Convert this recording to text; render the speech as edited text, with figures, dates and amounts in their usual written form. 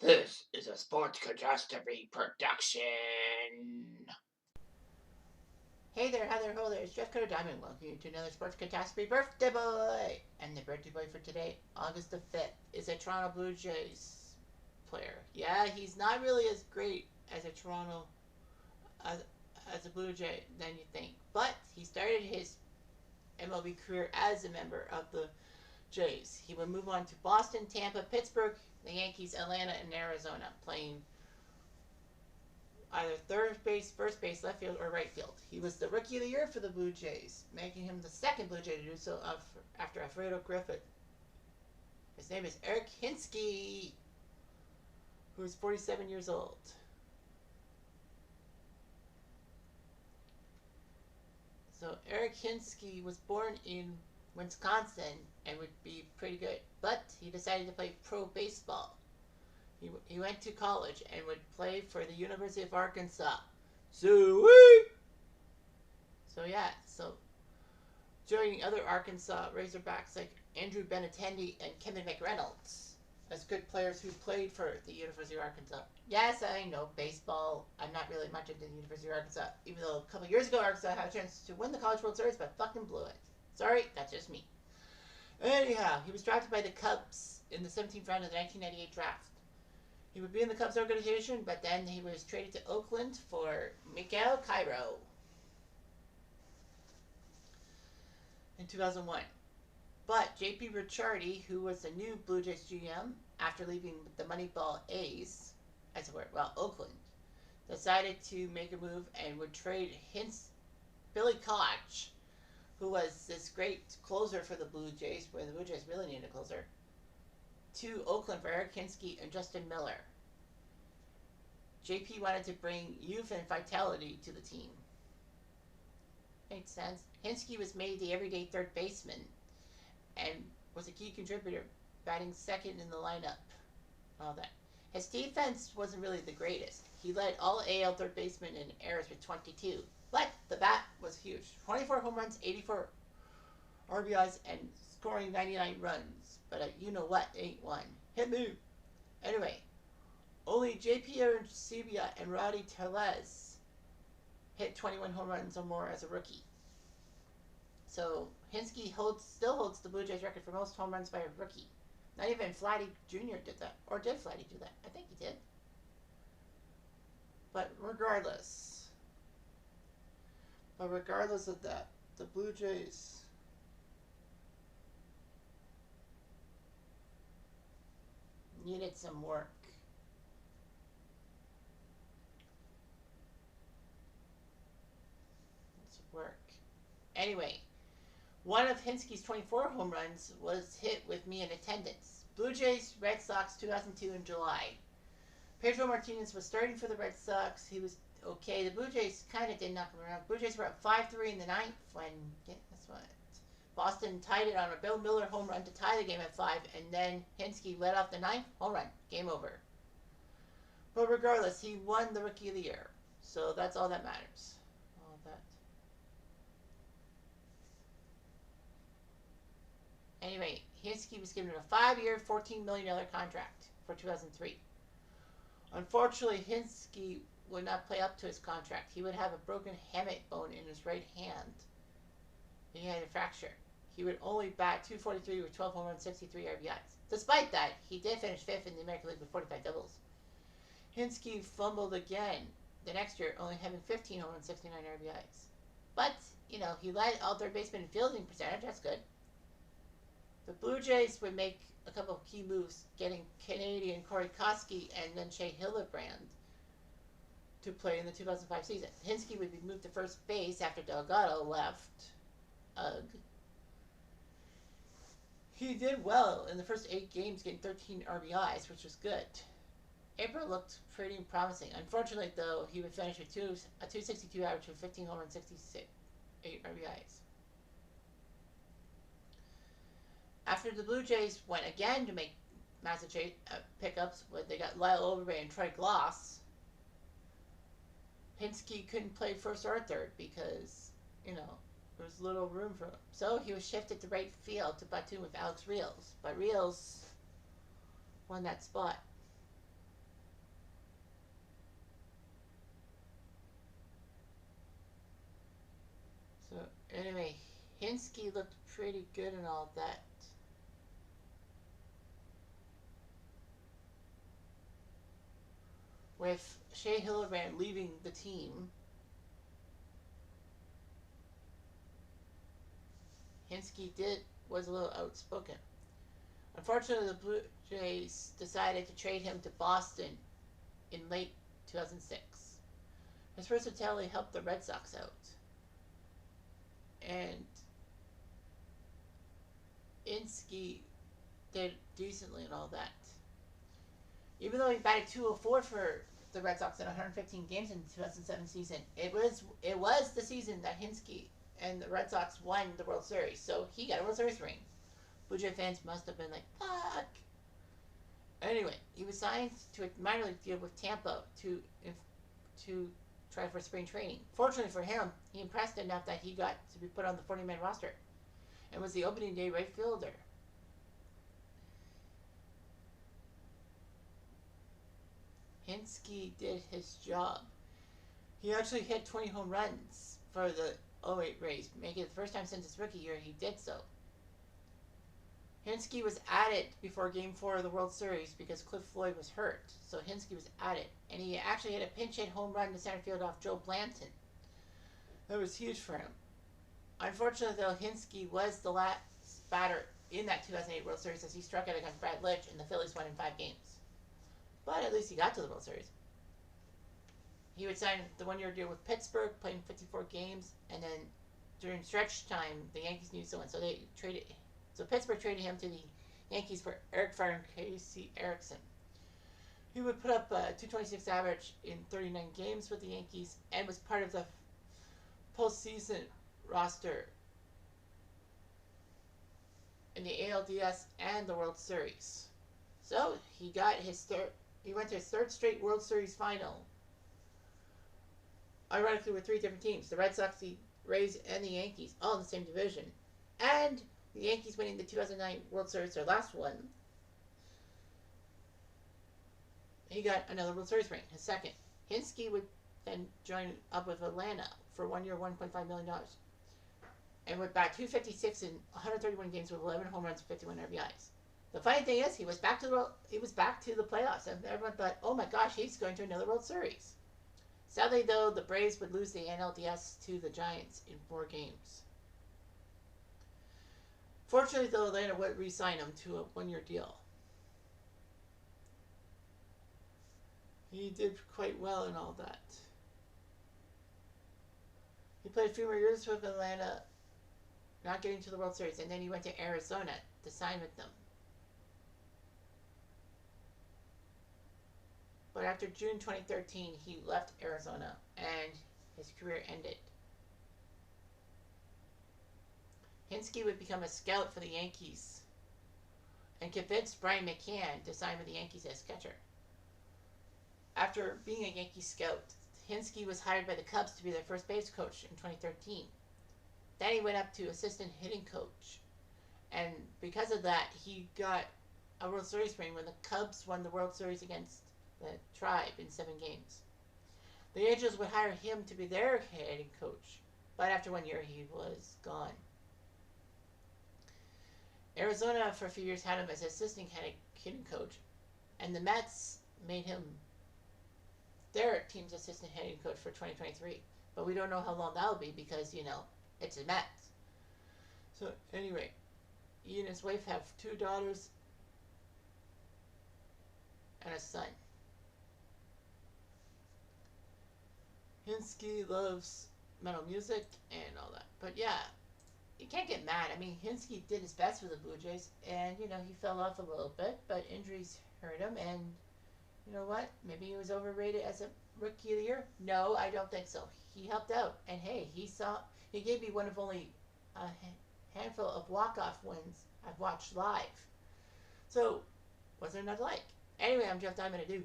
This is a Sports Catastrophe production. Hey there, hi there, ho there, it's Jeff Cutter Diamond. Welcome you to another Sports Catastrophe Birthday Boy. And the birthday boy for today, August the 5th, is a Toronto Blue Jays player. Yeah, he's not really as great as a Toronto, as, as a Blue Jay than you think. But he started his MLB career as a member of the Jays. He would move on to Boston, Tampa, Pittsburgh, the Yankees, Atlanta, and Arizona, playing either third base, first base, left field, or right field. He was the Rookie of the Year for the Blue Jays, making him the second Blue Jay to do so after Alfredo Griffith. His name is Eric Hinske, who is 47 years old. So Eric Hinske was born in Wisconsin and would be pretty good, but he decided to play pro baseball. He went to college and would play for the University of Arkansas. So so joining other Arkansas Razorbacks like Andrew Benintendi and Kevin McReynolds as good players who played for the University of Arkansas. Yes, I know baseball. I'm not really much into the University of Arkansas, even though a couple years ago Arkansas had a chance to win the College World Series, but fucking blew it. Sorry, that's just me. Anyhow, he was drafted by the Cubs in the 17th round of the 1998 draft. He would be in the Cubs organization, but then he was traded to Oakland for Miguel Cairo in 2001. But J.P. Ricciardi, who was the new Blue Jays GM after leaving the Moneyball A's, Oakland, decided to make a move and would trade Billy Koch, who was this great closer for the Blue Jays, when the Blue Jays really needed a closer, to Oakland for Eric Hinske and Justin Miller. JP wanted to bring youth and vitality to the team. Makes sense. Hinske was made the everyday third baseman and was a key contributor, batting second in the lineup. All that. His defense wasn't really the greatest. He led all AL third basemen in errors with 22. But the bat was huge. 24 home runs, 84 RBIs, and scoring 99 runs. But you know what? Ain't one. Hit me. Anyway, only J.P. Arancibia and Rowdy Tellez hit 21 home runs or more as a rookie. So Hinske still holds the Blue Jays record for most home runs by a rookie. Not even Vladdy Jr. did that. Or did Vladdy do that? I think he did. But regardless of that, the Blue Jays needed some work. Anyway, one of Hinske's 24 home runs was hit with me in attendance. Blue Jays, Red Sox, 2002 in July. Pedro Martinez was starting for the Red Sox. He was okay. The Blue Jays kind of did knock him around. Blue Jays were up 5-3 in the ninth when, that's what, Boston tied it on a Bill Miller home run to tie the game at 5, and then Hinske led off the ninth, home run, game over. But regardless, he won the Rookie of the Year, so that's all that matters. All that. Anyway, Hinske was given a 5-year, $14 million contract for 2003. Unfortunately, Hinske would not play up to his contract. He would have a broken hamate bone in his right hand. He had a fracture. He would only bat .243 with 12 home runs, 63 RBIs. Despite that, he did finish 5th in the American League with 45 doubles. Hinske fumbled again the next year, only having 15 home runs, 69 RBIs. But, he led all third basemen in fielding percentage. That's good. The Blue Jays would make a couple of key moves, getting Canadian Corey Koski and then Shea Hildebrand to play in the 2005 season. Hinske would be moved to first base after Delgado left. Ugh. He did well in the first 8 games, getting 13 RBIs, which was good. April looked pretty promising. Unfortunately, though, he would finish with a .262 average with 15 home runs, 8 RBIs. After the Blue Jays went again to make Massachusetts pickups, when they got Lyle Overbay and Troy Gloss, Hinske couldn't play first or third because, there was little room for him. So he was shifted to right field to platoon with Alex Rios. But Rios won that spot. Anyway, Hinske looked pretty good and all that. With Shea Hildebrand leaving the team, Hinske was a little outspoken. Unfortunately, the Blue Jays decided to trade him to Boston in late 2006. His versatility helped the Red Sox out. And Hinske did decently and all that. Even though he batted 204 for the Red Sox in 115 games in the 2007 season, it was the season that Hinske and the Red Sox won the World Series, so he got a World Series ring. Blue Jay fans must have been like, fuck. Anyway, he was signed to a minor league deal with Tampa to try for spring training. Fortunately for him, he impressed enough that he got to be put on the 40-man roster and was the opening day right fielder. Hinske did his job. He actually hit 20 home runs for the 08 Rays, making it the first time since his rookie year he did so. Hinske was added before Game 4 of the World Series because Cliff Floyd was hurt, so Hinske was added, and he actually hit a pinch hit home run to center field off Joe Blanton. That was huge for him. Unfortunately, though, Hinske was the last batter in that 2008 World Series as he struck out against Brad Lidge, and the Phillies won in 5 games. But at least he got to the World Series. He would sign the one-year deal with Pittsburgh, playing 54 games, and then during stretch time, the Yankees needed someone, so they traded. So Pittsburgh traded him to the Yankees for Eric Fry and Casey Erickson. He would put up a .226 average in 39 games with the Yankees and was part of the postseason roster in the ALDS and the World Series. So he got his third. He went to his third straight World Series final. Ironically, with 3 different teams: the Red Sox, the Rays, and the Yankees, all in the same division. And the Yankees winning the 2009 World Series, their last one. He got another World Series ring, his second. Hinske would then join up with Atlanta for 1 year, $1.5 million. And would bat .256 in 131 games with 11 home runs and 51 RBIs. The funny thing is, he was back to the playoffs, and everyone thought, oh my gosh, he's going to another World Series. Sadly, though, the Braves would lose the NLDS to the Giants in 4 games. Fortunately, though, Atlanta would re-sign him to a 1-year deal. He did quite well in all that. He played a few more years with Atlanta, not getting to the World Series, and then he went to Arizona to sign with them. But after June 2013, he left Arizona, and his career ended. Hinske would become a scout for the Yankees and convinced Brian McCann to sign with the Yankees as catcher. After being a Yankee scout, Hinske was hired by the Cubs to be their first base coach in 2013. Then he went up to assistant hitting coach, and because of that, he got a World Series ring when the Cubs won the World Series against the Tribe in 7 games. The Angels would hire him to be their hitting coach, but after 1 year, he was gone. Arizona, for a few years, had him as assistant hitting coach, and the Mets made him their team's assistant hitting coach for 2023. But we don't know how long that'll be because, it's the Mets. So, anyway, he and his wife have 2 daughters and a son. Hinske loves metal music and all that. But yeah, you can't get mad. I mean, Hinske did his best for the Blue Jays, and, he fell off a little bit, but injuries hurt him, and you know what? Maybe he was overrated as a Rookie of the Year? No, I don't think so. He helped out, and hey, he gave me one of only a handful of walk-off wins I've watched live. So, what's there not to like? Anyway, I'm Jeff Diamond. I do.